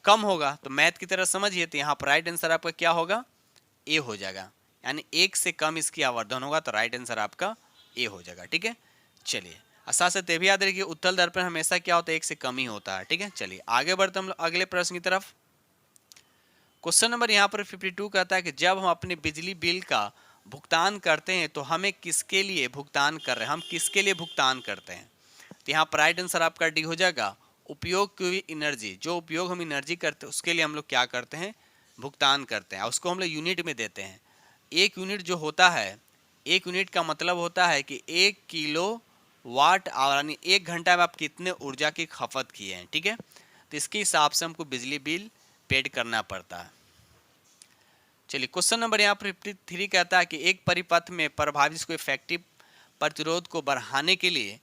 Speaker 1: कम होगा। तो मैथ की तरह समझिए, तो यहाँ पर राइट आंसर आपका क्या होगा ए हो जाएगा, यानी 1 से कम इसकी आवर्धन होगा, तो राइट आंसर आपका ए हो जाएगा। ठीक है, चलिए साथ साथ ये भी याद रखिए उत्तल दर्पण हमेशा क्या होता है 1 से कम ही होता है। ठीक है, चलिए आगे बढ़ते हम लोग अगले प्रश्न की तरफ। क्वेश्चन नंबर यहाँ पर 52 कहता है कि जब हम अपने बिजली बिल का भुगतान करते हैं तो हमें किसके लिए भुगतान कर रहे हैं, हम किसके लिए भुगतान करते हैं। तो यहाँ पर राइट आंसर आपका डी हो जाएगा उपयोग की हुई एनर्जी, जो उपयोग हम एनर्जी करते हैं उसके लिए हम लोग क्या करते हैं भुगतान करते हैं, उसको हम लोग यूनिट में देते हैं। एक यूनिट जो होता है, एक यूनिट का मतलब होता है कि 1 किलो वाट आवर, यानी 1 घंटा में आप कितने ऊर्जा की खपत किए हैं। ठीक है, तो इसके हिसाब से हमको बिजली बिल पेड करना पड़ता है। चलिए क्वेश्चन नंबर यहाँ पर 53 कहता है कि एक परिपथ में प्रभावित को इफेक्टिव प्रतिरोध को बढ़ाने के लिए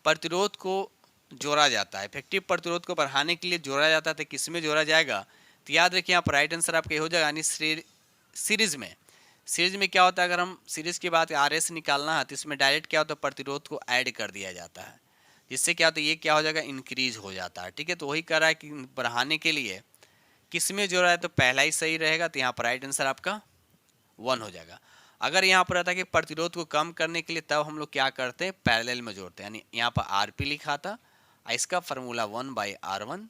Speaker 1: प्रतिरोध को जोड़ा जाता है। इफेक्टिव प्रतिरोध को बढ़ाने के लिए जोड़ा जाता है, तो किस में जोड़ा जाएगा? तो याद रखिए यहाँ पर राइट आंसर आपका हो जाएगा, यानी सीरीज में। सीरीज में क्या होता है, अगर हम सीरीज की बात RS निकालना है तो इसमें डायरेक्ट क्या होता है, प्रतिरोध को ऐड कर दिया जाता है, जिससे क्या होता है, ये क्या हो जाएगा, इंक्रीज हो जाता है। ठीक है, तो वही कर रहा है कि बढ़ाने के लिए किस में जोड़ा है, तो पहला ही सही रहेगा, तो यहाँ पर राइट आंसर आपका 1 हो जाएगा। अगर यहाँ पर रहता है कि प्रतिरोध को कम करने के लिए, तब हम लोग क्या करते हैं, पैरेलल में जोड़ते हैं, यानी यहाँ पर RP लिखा था, इसका फार्मूला 1/R1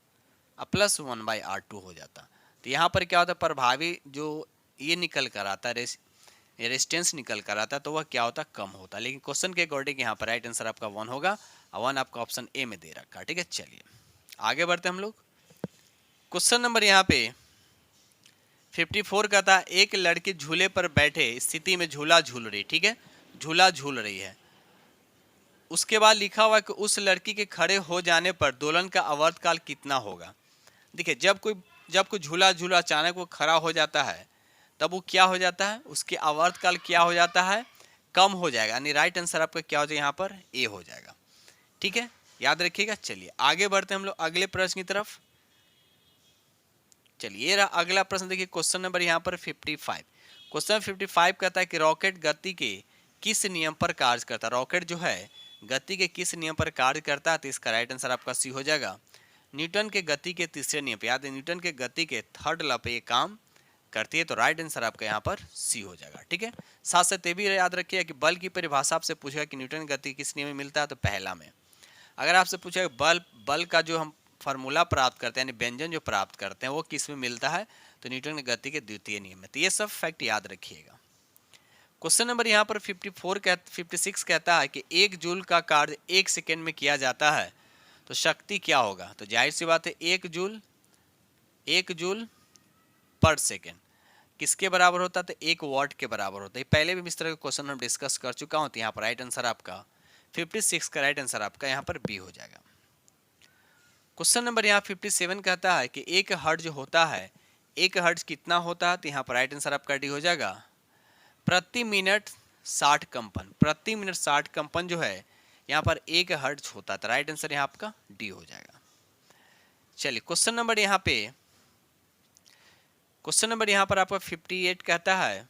Speaker 1: प्लस 1/R2 हो जाता। तो यहाँ पर क्या होता है, प्रभावी जो ये निकल कर आता है, रेजिस्टेंस निकल कर आता है, तो वह क्या होता है, कम होता है। लेकिन क्वेश्चन के अकॉर्डिंग यहाँ पर राइट आंसर आपका 1 होगा, और 1 आपका ऑप्शन ए में दे रखा है। ठीक है, चलिए आगे बढ़ते हम लोग। क्वेश्चन नंबर यहाँ पे 54 का था, एक लड़की झूले पर बैठे स्थिति में झूला झूल रही। ठीक है, झूला झूल रही है। उसके बाद लिखा हुआ है कि उस लड़की के खड़े हो जाने पर दोलन का आवर्तकाल कितना होगा। देखिए, जब कोई झूला अचानक वो खड़ा हो जाता है, तब वो क्या हो जाता है, उसके आवर्तकाल क्या हो जाता है, कम हो जाएगा, यानी राइट आंसर आपका क्या हो जाएगा, यहाँ पर ए हो जाएगा। ठीक है, याद रखिएगा। चलिए आगे बढ़ते हैं हम लोग अगले प्रश्न की तरफ। चलिए ये रहा अगला प्रश्न, देखिए क्वेश्चन नंबर यहाँ पर 55। क्वेश्चन 55 कहता है कि रॉकेट गति के किस नियम पर कार्य करता है। रॉकेट जो है गति के किस नियम पर कार्य करता है, तो इसका राइट आंसर आपका सी हो जाएगा, न्यूटन के गति के तीसरे नियम पे। याद है, न्यूटन के गति के थर्ड लॉ पे ये काम करती है, तो राइट आंसर आपका यहाँ पर सी हो जाएगा। ठीक है, साथ साथ ये भी याद रखिए कि बल की परिभाषा आपसे पूछेगा कि न्यूटन की गति किस नियम में मिलता है, तो पहला में। अगर आपसे पूछेगा बल का जो हम फार्मूला प्राप्त करते हैं, यानी व्यंजन जो प्राप्त करते हैं, वो किस में मिलता है, तो न्यूटन की गति के द्वितीय नियम में। तो ये सब फैक्ट याद रखिएगा। क्वेश्चन नंबर यहाँ पर 56 कहता है कि 1 जूल का कार्य 1 सेकेंड में किया जाता है, तो शक्ति क्या होगा। तो जाहिर सी बात है 1 जूल पर सेकेंड किसके बराबर होता है, तो 1 वाट के बराबर होता है। पहले भी इस तरह के क्वेश्चन हम डिस्कस कर चुका हूँ, तो यहाँ पर राइट आंसर आपका 56 का राइट आंसर आपका यहाँ पर बी हो जाएगा। क्वेश्चन नंबर यहाँ 57 कहता है कि 1 हर्ट्ज होता है, 1 हर्ट्ज कितना होता है, तो यहाँ पर राइट आंसर आपका डी हो जाएगा, प्रति मिनट 60 कंपन। प्रति मिनट 60 कंपन जो है यहाँ पर 1 हर्ट्ज होता है, तो राइट आंसर यहाँ आपका डी हो जाएगा। चलिए क्वेश्चन नंबर यहाँ पर आपका 58 कहता है,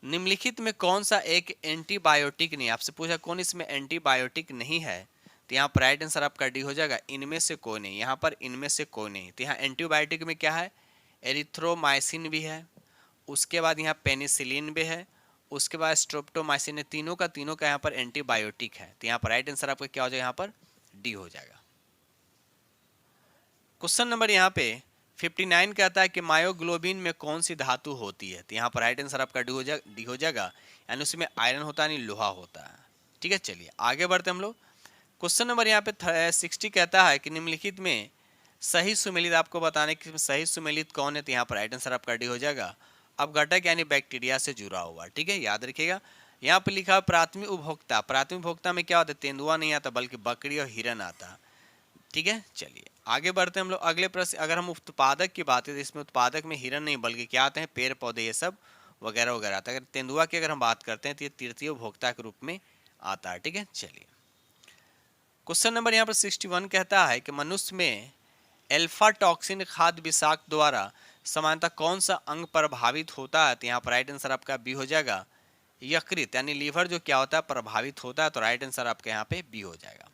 Speaker 1: निम्नलिखित में कौन सा एक एंटीबायोटिक नहीं, आपसे पूछा कौन इसमें एंटीबायोटिक नहीं है, तो यहाँ पर राइट आंसर आपका डी हो जाएगा, इनमें से कोई नहीं। यहाँ पर इनमें से कोई नहीं, तो यहाँ एंटीबायोटिक में क्या है, एरिथ्रोमाइसिन भी है, उसके बाद यहाँ पेनिसिलिन भी है, उसके बाद स्ट्रेप्टोमाइसिन है। तीनों का यहाँ पर एंटीबायोटिक है, तो यहाँ पर राइट आंसर आपका क्या हो जाएगा, यहाँ पर डी हो जाएगा। क्वेश्चन नंबर यहाँ पे 59 कहता है कि मायोग्लोबिन में कौन सी धातु होती है, तो यहाँ पर राइट आंसर आपका डी हो जाएगा, यानी उसमें आयरन होता है, यानी लोहा होता है। ठीक है, चलिए आगे बढ़ते हम लोग। क्वेश्चन नंबर यहाँ पे 60 कहता है कि निम्नलिखित में सही सुमेलित आपको बताने की सही सुमेलित कौन है, तो यहाँ पर राइट आंसर आपका डी हो जाएगा, अपघटक यानी बैक्टीरिया से जुड़ा हुआ। ठीक है, याद रखिएगा। यहाँ पे लिखा है प्राथमिक उपभोक्ता। प्राथमिक उपभोक्ता में क्या होता है, तेंदुआ नहीं आता, बल्कि बकरी और हिरन आता। ठीक है, चलिए आगे बढ़ते हैं हम लोग अगले प्रश्न। अगर हम उत्पादक की बात करें, तो इसमें उत्पादक में हिरन नहीं बल्कि क्या आते हैं, पेड़ पौधे, ये सब वगैरह वगैरह आता है। अगर तेंदुआ की अगर हम बात करते हैं, तो ये तृतीय उपभोक्ता के रूप में आता है। ठीक है, चलिए क्वेश्चन नंबर यहाँ पर 61 कहता है कि मनुष्य में एल्फा टॉक्सिन खाद्य विषाक्त द्वारा सामान्यतः कौन सा अंग प्रभावित होता है, तो यहाँ पर राइट आंसर आपका बी हो जाएगा, यकृत यानी लीवर जो क्या होता है, प्रभावित होता है, तो राइट आंसर आपका यहाँ पे बी हो जाएगा।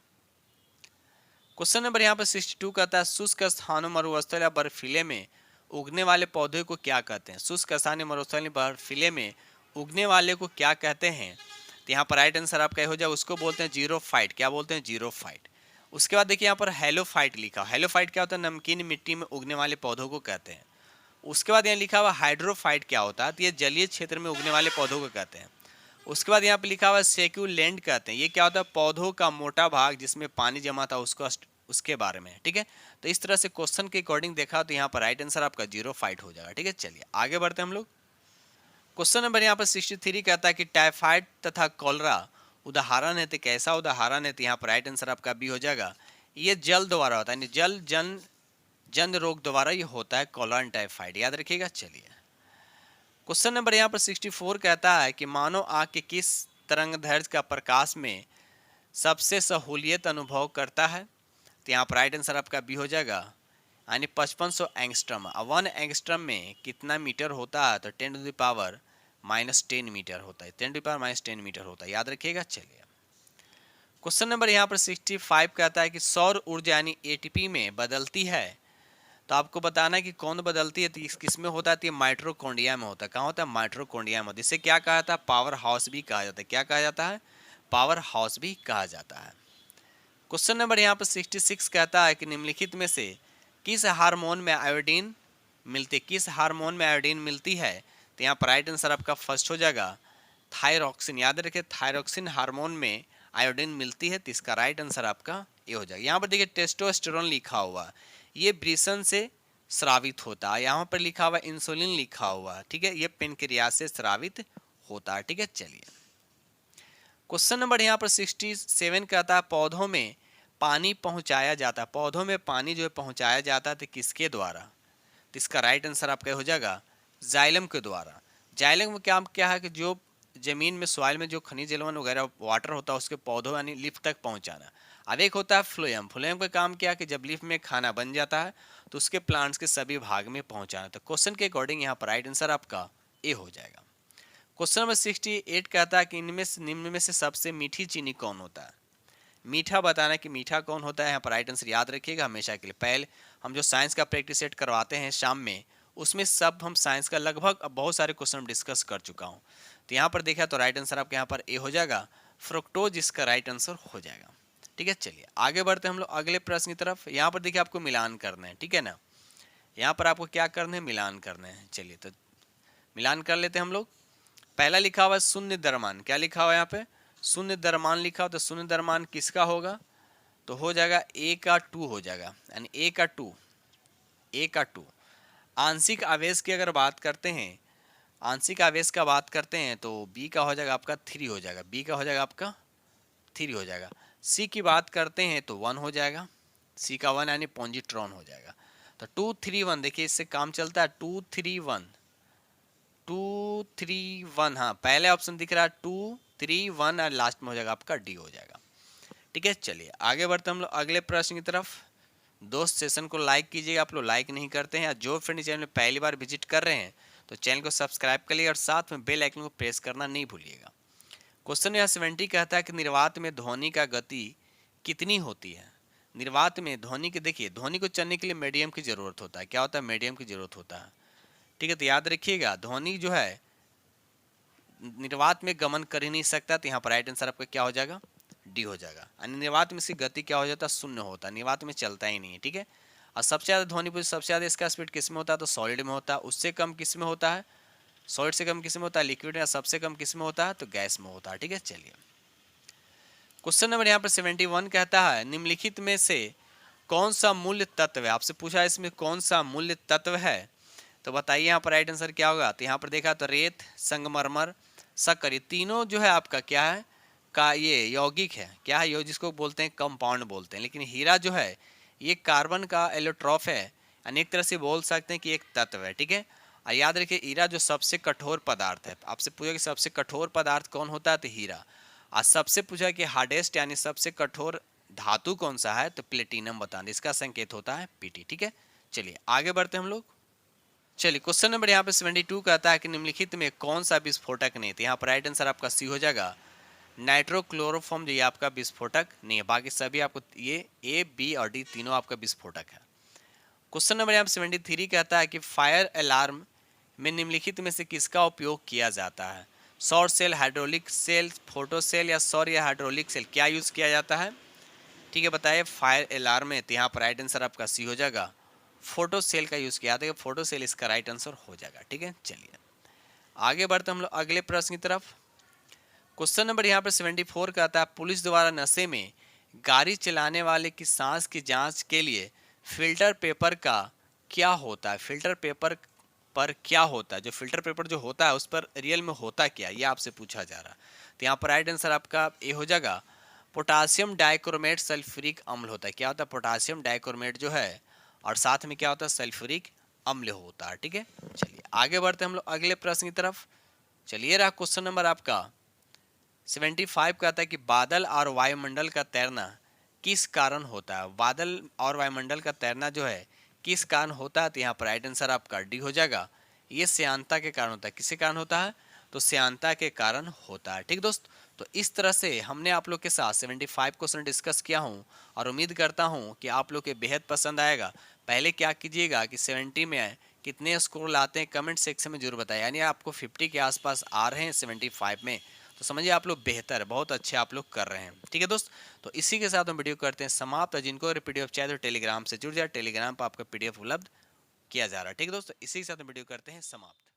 Speaker 1: क्वेश्चन नंबर यहाँ पर 62 कहता है, शुष्क स्थानों मरुस्थल या बर्फीले में उगने वाले पौधे को क्या कहते हैं। शुष्क स्थान मरुस्थल बर्फीले में उगने वाले को क्या कहते हैं, तो यहाँ पर राइट आंसर आपका हो जाए, उसको बोलते हैं जीरोफाइट। क्या बोलते हैं, जीरोफाइट। उसके बाद देखिए यहाँ पर हेलोफाइट लिखा। हेलोफाइट क्या होता है, नमकीन मिट्टी में उगने वाले पौधों को कहते हैं। उसके बाद यहाँ लिखा हुआ हाइड्रोफाइट क्या होता है, तो ये जलीय क्षेत्र में उगने वाले पौधों को कहते हैं। उसके बाद यहाँ पे लिखा हुआ सेक्यूलेंट कहते हैं। ये क्या होता है, पौधों का मोटा भाग जिसमें पानी जमा था उसको उसके बारे में, ठीक है। तो इस तरह से क्वेश्चन के अकॉर्डिंग देखा तो यहाँ पर राइट आंसर आपका 0 फाइट हो जाएगा, ठीक है। चलिए आगे बढ़ते हैं हम लोग। क्वेश्चन नंबर यहाँ पर 63 कहता है कि टाइफाइड तथा कॉलरा उदाहरण है, तो कैसा उदाहरण है, तो यहाँ पर राइट आंसर आपका बी हो जाएगा। ये जल द्वारा होता है, यानी जल जन रोग द्वारा ये होता है कॉलरा एंड टाइफाइड, याद रखिएगा। चलिए क्वेश्चन नंबर यहाँ पर 64 कहता है कि मानव आँख के किस तरंगदैर्घ्य का प्रकाश में सबसे सहूलियत अनुभव करता है, तो यहाँ पर राइट आंसर आपका बी हो जाएगा, यानी 5500 एंगस्ट्रम। 1 एंगस्ट्रम में कितना मीटर होता है, तो 10⁻⁻10 मीटर होता है, 10⁻⁻10 मीटर होता है, याद रखिएगा। चलिए क्वेश्चन नंबर यहाँ पर 65 कहता है कि सौर ऊर्जा यानी एटीपी में बदलती है, तो आपको बताना है कि कौन बदलती है, तो किस में होता है, तो ये माइटोकॉन्ड्रिया में होता है। कहाँ होता है, माइटोकॉन्ड्रिया में होता है। इसे क्या कहा जाता है, पावर हाउस भी कहा जाता है। क्या कहा जाता है, पावर हाउस भी कहा जाता है। क्वेश्चन नंबर यहाँ पर 66 कहता है कि निम्नलिखित में से किस हार्मोन में आयोडीन मिलती, किस हार्मोन में आयोडीन मिलती है, तो यहाँ पर राइट आंसर आपका फर्स्ट हो जाएगा थायरॉक्सिन, याद रखिए थायरॉक्सिन हार्मोन में आयोडीन मिलती है, तो इसका राइट आंसर आपका ये हो जाएगा। यहाँ पर देखिए टेस्टोस्टेरोन लिखा हुआ, ये वृषण से स्रावित होता है, यहाँ पर लिखा हुआ इंसुलिन लिखा हुआ, ठीक है, ये पेनक्रियास से स्रावित होता है, ठीक है। चलिए क्वेश्चन नंबर यहाँ पर 67 कहता है पौधों में पानी पहुँचाया जाता है, पौधों में पानी जो है पहुँचाया जाता है, तो किसके द्वारा, तो इसका राइट आंसर आपका हो जाएगा जाइलम के द्वारा। जाइलम में क्या है कि जो जमीन में सॉइल में जो खनिज एलिमेंट वगैरह वाटर होता है उसके पौधों यानी लीफ तक पहुंचाना। अब एक होता है फ्लोएम, फ्लोएम का काम क्या है कि जब लीफ में खाना बन जाता है तो उसके प्लांट्स के सभी भाग में पहुंचाना। तो क्वेश्चन के अकॉर्डिंग यहाँ पर राइट आंसर आपका ए हो जाएगा। क्वेश्चन नंबर 68 कहता है कि इनमें से निम्न में से सबसे मीठी चीनी कौन होता है, मीठा बताना कि मीठा कौन होता है। यहाँ पर राइट आंसर याद रखिएगा हमेशा के लिए। पहले हम जो साइंस का प्रैक्टिस सेट करवाते हैं शाम में, उसमें सब हम साइंस का लगभग बहुत सारे क्वेश्चन डिस्कस कर चुका हूँ। तो यहाँ पर देखा तो राइट आंसर आपके यहाँ पर ए हो जाएगा, फ्रुक्टोज इसका राइट आंसर हो जाएगा, ठीक है। चलिए आगे बढ़ते हैं हम लोग अगले प्रश्न की तरफ। यहाँ पर देखिए आपको मिलान करना है, ठीक है ना, यहाँ पर आपको क्या करना है, मिलान करना है। चलिए तो मिलान कर लेते हैं हम लोग। पहला लिखा हुआ है शून्य द्रव्यमान, क्या लिखा हुआ है यहाँ पे, शून्य द्रव्यमान लिखा हो, तो शून्य द्रव्यमान किसका होगा, तो हो जाएगा ए का 2 हो जाएगा, यानी ए का 2। आंशिक आवेश की अगर बात करते हैं, आंशिक आवेश का बात करते हैं तो बी का हो जाएगा आपका 3 हो जाएगा, बी का हो जाएगा आपका 3 हो जाएगा। सी की बात करते हैं तो 1 हो जाएगा, सी का 1 यानी पॉजिट्रॉन हो जाएगा। तो 2 3 1 देखिए इससे काम चलता है, 2 3 1 2 3 1, हाँ पहले ऑप्शन दिख रहा है 2 3 1 और लास्ट में हो जाएगा आपका डी हो जाएगा, ठीक है। चलिए आगे बढ़ते हम लोग अगले प्रश्न की तरफ। दोस्त सेशन को लाइक कीजिएगा, आप लोग लाइक नहीं करते हैं। जो फ्रेंड चैनल में पहली बार विजिट कर रहे हैं तो चैनल को सब्सक्राइब करिए और साथ में बेल आइकन को प्रेस करना नहीं भूलिएगा। क्वेश्चन यहाँ 70 कहता है कि निर्वात में ध्वनि का गति कितनी होती है। निर्वात में ध्वनि के, देखिए ध्वनि को चलने के लिए मीडियम की जरूरत होता है, क्या होता है, मीडियम की जरूरत होता है, ठीक है। तो याद रखिएगा ध्वनि जो है निर्वात में गमन कर ही नहीं सकता, तो यहाँ पर राइट आंसर आपका क्या हो जाएगा, डी हो जाएगा। यानी निर्वात में इसकी गति क्या हो जाता है, शून्य होता है, निर्वात में चलता ही नहीं है, ठीक है। और सबसे ज़्यादा ध्वनि पर सबसे ज़्यादा इसका स्पीड किस में होता है, तो सॉलिड में होता है। उससे कम किस में होता है, सॉलिड से कम किस में होता है, लिक्विड। या सबसे कम किस में होता है, तो गैस में होता है, ठीक है। चलिए क्वेश्चन नंबर यहाँ पर 71 कहता है निम्नलिखित में से कौन सा मूल्य तत्व है, आपसे पूछा है इसमें कौन सा मूल्य तत्व है, तो बताइए यहाँ पर राइट आंसर क्या होगा। तो यहाँ पर देखा तो रेत, संगमरमर, शक्कर, ये तीनों जो है आपका क्या है का ये यौगिक है, क्या है, जिसको बोलते हैं कंपाउंड बोलते हैं। लेकिन हीरा जो है ये कार्बन का एलोट्रॉफ है, अनेक तरह से बोल सकते हैं कि एक तत्व है, ठीक है। और याद रखिए हीरा जो सबसे कठोर पदार्थ है, आपसे पूछा कि सबसे कठोर पदार्थ कौन होता है, तो हीरा। और सबसे पूछा कि हार्डेस्ट यानी सबसे कठोर धातु कौन सा है, तो प्लेटिनम बताना, इसका संकेत होता है पीटी, ठीक है। चलिए आगे बढ़ते हैं हम लोग। चलिए क्वेश्चन नंबर यहाँ पे 72 कहता है कि निम्नलिखित में कौन सा विस्फोटक नहीं, तो यहाँ पर राइट आंसर आपका सी हो जाएगा, नाइट्रोक्लोरोफॉर्म जो ये आपका विस्फोटक नहीं है, बाकी सभी आपको ये ए बी और डी तीनों आपका विस्फोटक है। क्वेश्चन नंबर यहाँ पे 73 कहता है कि फायर अलार्म में निम्नलिखित में से किसका उपयोग किया जाता है, सौर cell, hydraulic cell, photo cell या सौर या हाइड्रोलिक सेल, क्या यूज किया जाता है, ठीक है बताइए। फायर अलार्म में तो यहाँ पर राइट आंसर आपका सी हो जाएगा, फोटो सेल का यूज किया जाता है, फोटो सेल इसका राइट आंसर हो जाएगा, ठीक है। चलिए आगे बढ़ते हम लोग अगले प्रश्न की तरफ। क्वेश्चन नंबर यहाँ पर 74 कहता है पुलिस द्वारा नशे में गाड़ी चलाने वाले की सांस की जांच के लिए फिल्टर पेपर का क्या होता है? फिल्टर पेपर पर क्या होता है? जो फिल्टर पेपर जो होता है उस पर रियल में होता क्या, ये आपसे पूछा जा रहा है। तो यहाँ पर राइट आंसर आपका ए हो जाएगा, पोटासियम डाइक्रोमेट सल्फ्यूरिक अम्ल होता है। क्या होता है? पोटासियम डाइक्रोमेट जो है, और साथ में क्या होता है? सल्फ्यूरिक अम्ल होता है। ठीक है, चलिए आगे बढ़ते हैं हम लोग अगले प्रश्न की तरफ। चलिए रहा क्वेश्चन नंबर आपका 75 कहता है कि बादल और वायुमंडल का तैरना किस कारण होता है? बादल और वायुमंडल का तैरना जो है किस कारण होता है? तो यहाँ पर राइट आंसर आपका डी हो जाएगा, ये श्यानता के कारण होता है। किसके कारण होता है? तो श्यानता के कारण होता है। ठीक दोस्त, तो इस तरह से हमने आप लोग के साथ 75 क्वेश्चन डिस्कस किया हूँ और उम्मीद करता हूँ कि आप लोग के बेहद पसंद आएगा। पहले क्या कीजिएगा कि 70 में कितने स्कोर लाते हैं कमेंट सेक्शन में जरूर बताएं। यानी आपको 50 के आसपास आ रहे हैं 75 में, तो समझिए आप लोग बेहतर, बहुत अच्छे आप लोग कर रहे हैं। ठीक है दोस्त, तो इसी के साथ हम वीडियो करते हैं समाप्त। जिनको पीडीएफ चाहिए तो टेलीग्राम से जुड़ जाए, टेलीग्राम पर आपका पीडीएफ उपलब्ध किया जा रहा है। ठीक है दोस्तों, इसी के साथ हम वीडियो करते हैं समाप्त।